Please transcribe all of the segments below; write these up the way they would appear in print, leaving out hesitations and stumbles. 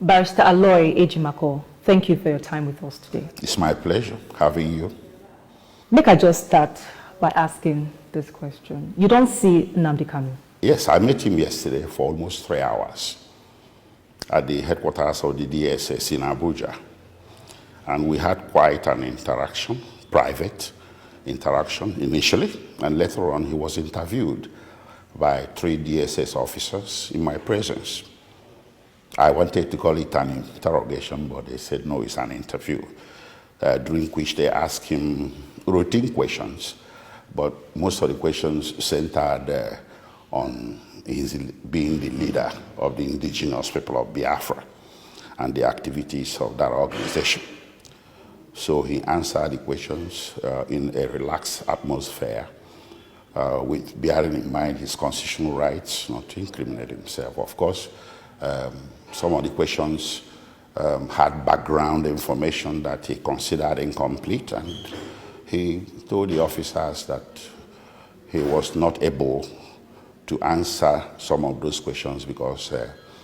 Barrister Aloy Ejimako, thank you for your time with us today. It's my pleasure having you. Make I just start by asking this question. You don't see Nnamdi Kanu? Yes, I met him yesterday for almost 3 hours at the headquarters of the DSS in Abuja. And we had quite an interaction, private interaction initially, and later on he was interviewed by 3 DSS officers in my presence. I wanted to call it an interrogation, but they said no, it's an interview, during which they asked him routine questions, but most of the questions centered on his being the leader of the indigenous people of Biafra and the activities of that organization. So he answered the questions in a relaxed atmosphere, with bearing in mind his constitutional rights not to incriminate himself. Of course, some of the questions had background information that he considered incomplete, and he told the officers that he was not able to answer some of those questions because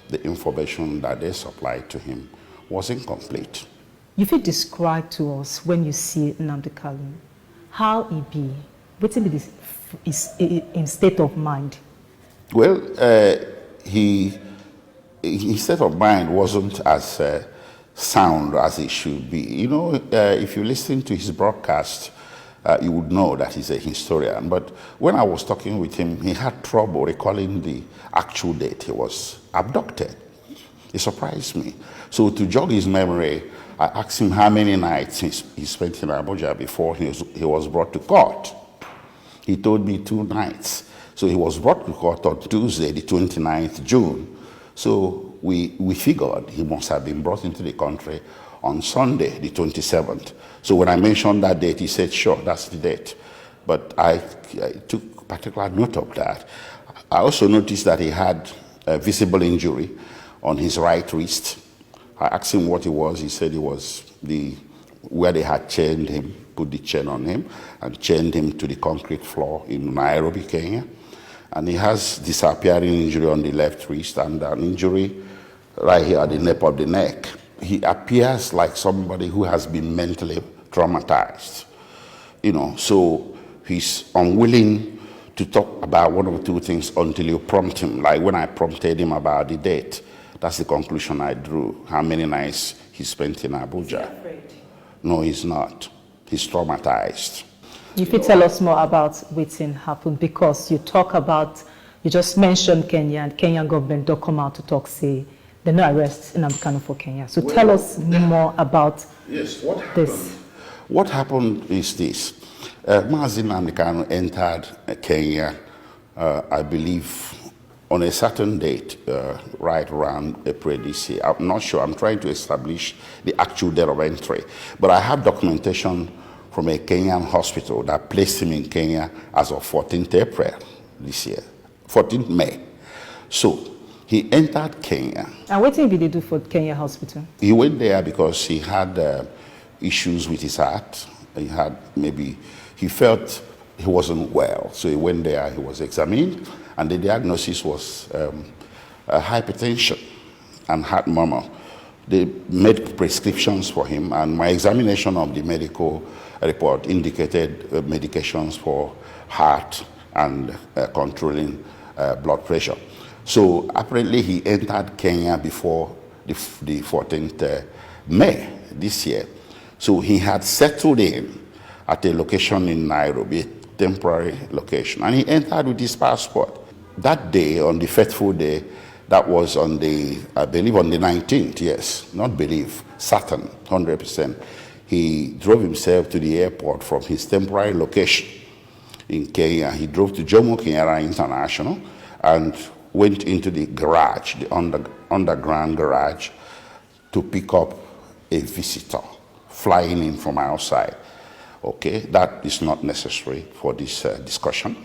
the information that they supplied to him was incomplete. You feel describe to us when you see Nnamdi Kanu, how he be, what's in state of mind? Well, his state of mind wasn't as sound as it should be. You know, if you listen to his broadcast, you would know that he's a historian. But when I was talking with him, he had trouble recalling the actual date he was abducted. It surprised me. So to jog his memory, I asked him how many nights he spent in Abuja before he was brought to court. He told me 2 nights. So he was brought to court on Tuesday, the 29th June. So we figured he must have been brought into the country on Sunday, the 27th. So when I mentioned that date, he said, sure, that's the date. But I took particular note of that. I also noticed that he had a visible injury on his right wrist. I asked him what it was. He said it was where they had chained him, put the chain on him, and chained him to the concrete floor in Nairobi, Kenya. And he has disappearing injury on the left wrist and an injury right here at the nape of the neck. He appears like somebody who has been mentally traumatized, you know, so he's unwilling to talk about one or 2 things until you prompt him. Like when I prompted him about the date, that's the conclusion I drew, how many nights he spent in Abuja. Is he afraid? No, he's not. He's traumatized. If you tell us more about what's happened, because you just mentioned Kenya, and Kenyan government don't come out to talk, say, they no arrest Nnamdi Kanu for Kenya. So tell us more about this. What happened is this. Mazi Nnamdi Kanu entered Kenya, I believe, on a certain date, right around April this year. I'm not sure. I'm trying to establish the actual date of entry. But I have documentation from a Kenyan hospital that placed him in Kenya as of 14th April this year, 14th May. So he entered Kenya. And what did they do for Kenya hospital? He went there because he had issues with his heart. He felt he wasn't well. So he went there, he was examined, and the diagnosis was hypertension and heart murmur. They made prescriptions for him, and my examination of the medical report indicated medications for heart and controlling blood pressure. So apparently he entered Kenya before the 14th May this year. So he had settled in at a location in Nairobi, a temporary location, and he entered with his passport. That day, on the fateful day, that was on I believe on the 19th, yes, not believe, certain, 100%. He drove himself to the airport from his temporary location in Kenya. He drove to Jomo Kenyatta International and went into the garage, the underground garage, to pick up a visitor flying in from outside. Okay, that is not necessary for this discussion,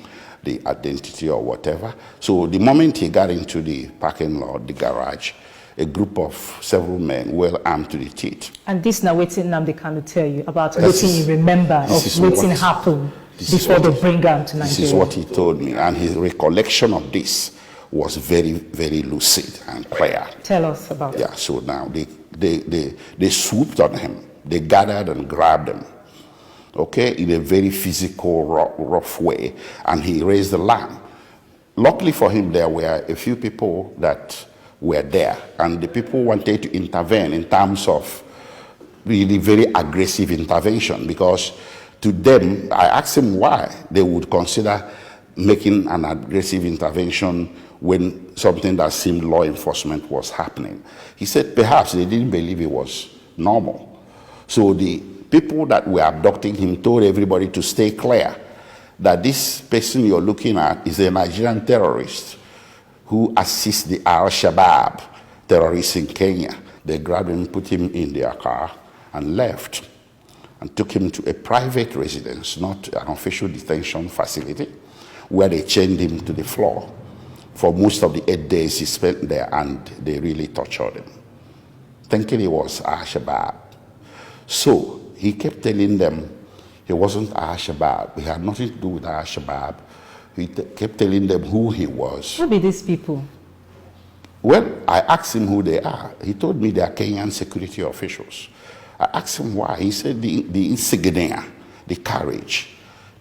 the identity or whatever. So the moment he got into the parking lot, the garage, a group of several men well armed to the teeth. And this now waiting Nnamdi Kanu tell you about what you remember of waiting happened before they bring him to Nigeria. This is what he told me, and his recollection of this was very, very lucid and clear. Tell us about it. Yeah, so now they swooped on him. They gathered and grabbed him, okay, in a very physical, rough way, and he raised the lamb. Luckily for him, there were a few people that were there, and the people wanted to intervene in terms of really very aggressive intervention, because to them, I asked him why they would consider making an aggressive intervention when something that seemed law enforcement was happening. He said perhaps they didn't believe it was normal. So the people that were abducting him told everybody to stay clear, that this person you're looking at is a Nigerian terrorist who assists the Al-Shabaab terrorists in Kenya. They grabbed him, put him in their car, and left, and took him to a private residence, not an official detention facility, where they chained him to the floor for most of the 8 days he spent there, and they really tortured him, thinking it was Al-Shabaab. So he kept telling them he wasn't Al-Shabaab. He had nothing to do with Al-Shabaab. He kept telling them who he was. Who be these people? Well, I asked him who they are. He told me they are Kenyan security officials. I asked him why. He said the insignia, the carriage,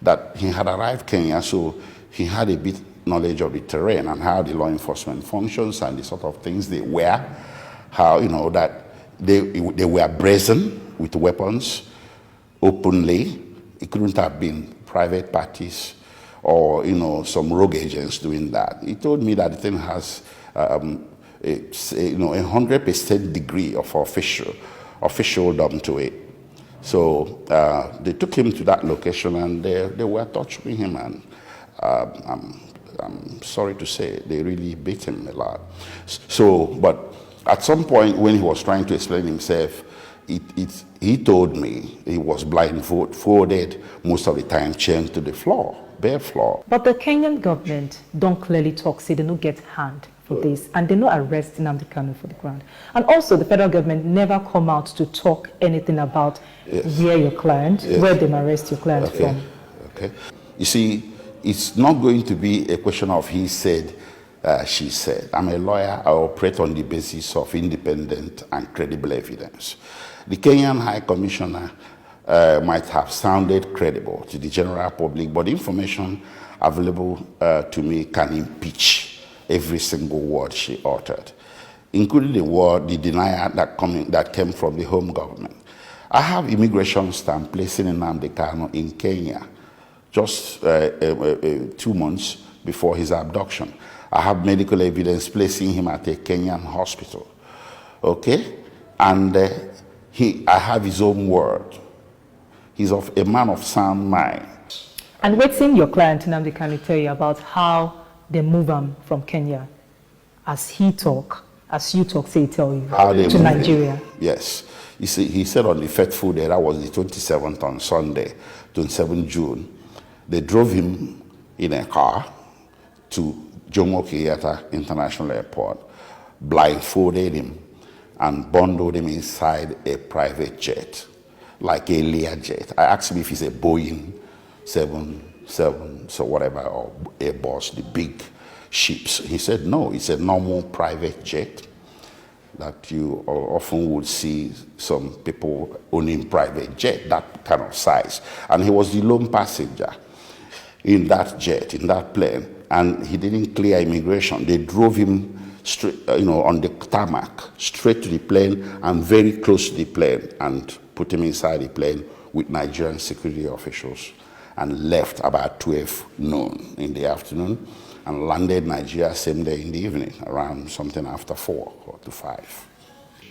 that he had arrived Kenya, so he had a bit knowledge of the terrain and how the law enforcement functions and the sort of things they wear, how, that they were brazen with weapons openly. It couldn't have been private parties or, some rogue agents doing that. He told me that the thing has a 100% degree of officialdom to it. So they took him to that location, and they were torturing him, and I'm sorry to say they really beat him a lot. So, but at some point when he was trying to explain himself, he told me he was blindfolded most of the time, chained to the floor, bare floor. But the Kenyan government don't clearly talk, say they don't get hand for this, and they no arrest Nnamdi Kanu for the ground. And also the federal government never come out to talk anything about where your client, where they arrest your client from. Okay. You see, it's not going to be a question of he said, she said. I'm a lawyer. I operate on the basis of independent and credible evidence. The Kenyan High Commissioner might have sounded credible to the general public, but the information available to me can impeach every single word she uttered, including the denial that came from the home government. I have immigration stamp placing Nnamdi Kanu in Kenya just 2 months before his abduction. I have medical evidence placing him at a Kenyan hospital, okay? And I have his own word. He's a man of sound mind. And what's your client, Nnamdi Kanu, tell you about how they move him from Kenya, as you talk, say he tell you, to Nigeria? Him. Yes. You see, he said on the fateful day, that was the 27th on Sunday, 27 June, they drove him in a car to Jomo Kenyatta International Airport, blindfolded him, and bundled him inside a private jet, like a Learjet. I asked him if it's a Boeing 777, so whatever, or Airbus, the big ships. He said no, it's a normal private jet that you often would see some people owning private jet, that kind of size. And he was the lone passenger in that jet, in that plane, and he didn't clear immigration. They drove him straight, on the tarmac, straight to the plane and very close to the plane, and put him inside the plane with Nigerian security officials, and left about 12 noon in the afternoon, and landed Nigeria same day in the evening, around something after 4 or to 5.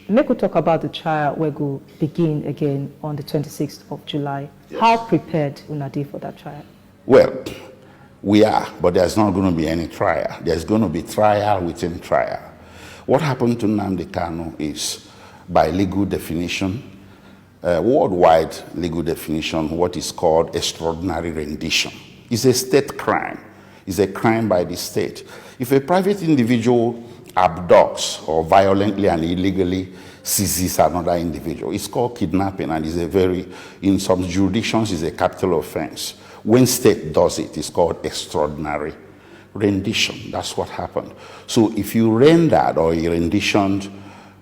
Make we talk about the trial where go begin again on the 26th of July. Yes. How prepared Unadi for that trial? Well, we are, but there's not going to be any trial. There's going to be trial within trial. What happened to Nnamdi Kanu is, by legal definition, worldwide legal definition, what is called extraordinary rendition. It's a state crime. It's a crime by the state. If a private individual abducts or violently and illegally seizes another individual, it's called kidnapping, and in some jurisdictions, it's a capital offense. When state does it, it's called extraordinary rendition. That's what happened. So if you rendered or you renditioned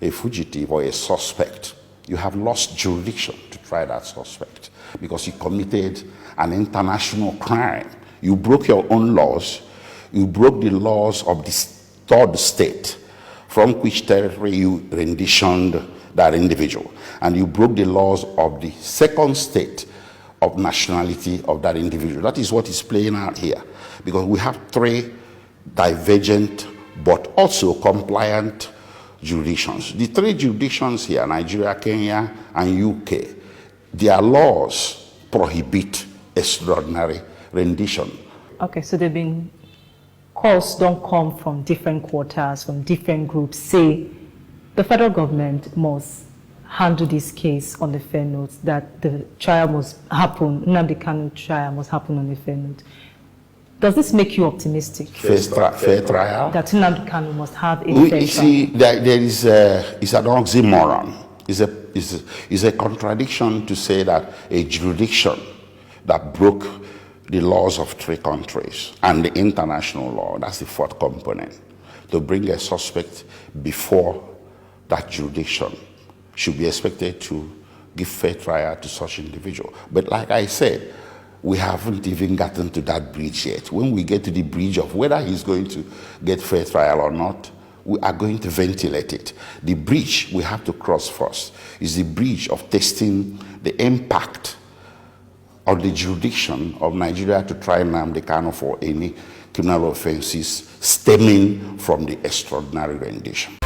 a fugitive or a suspect, you have lost jurisdiction to try that suspect because you committed an international crime. You broke your own laws. You broke the laws of the third state from which territory you renditioned that individual. And you broke the laws of the second state of nationality of that individual. That is what is playing out here, because we have three divergent but also compliant jurisdictions. The three jurisdictions here, Nigeria, Kenya, and UK, their laws prohibit extraordinary rendition. Okay, so they've been calls don't come from different quarters, from different groups, say the federal government must handle this case on a fair note, that the trial must happen, Nnamdi Kanu trial must happen on a fair note. Does this make you optimistic? Fair trial? That Nnamdi Kanu must have a fair trial? You see, there is it's an oxymoron. It's a contradiction to say that a jurisdiction that broke the laws of three countries and the international law, that's the fourth component, to bring a suspect before that jurisdiction should be expected to give fair trial to such individual. But like I said, we haven't even gotten to that bridge yet. When we get to the bridge of whether he's going to get fair trial or not, we are going to ventilate it. The bridge we have to cross first is the bridge of testing the impact of the jurisdiction of Nigeria to try Nnamdi Kanu for any criminal offenses stemming from the extraordinary rendition.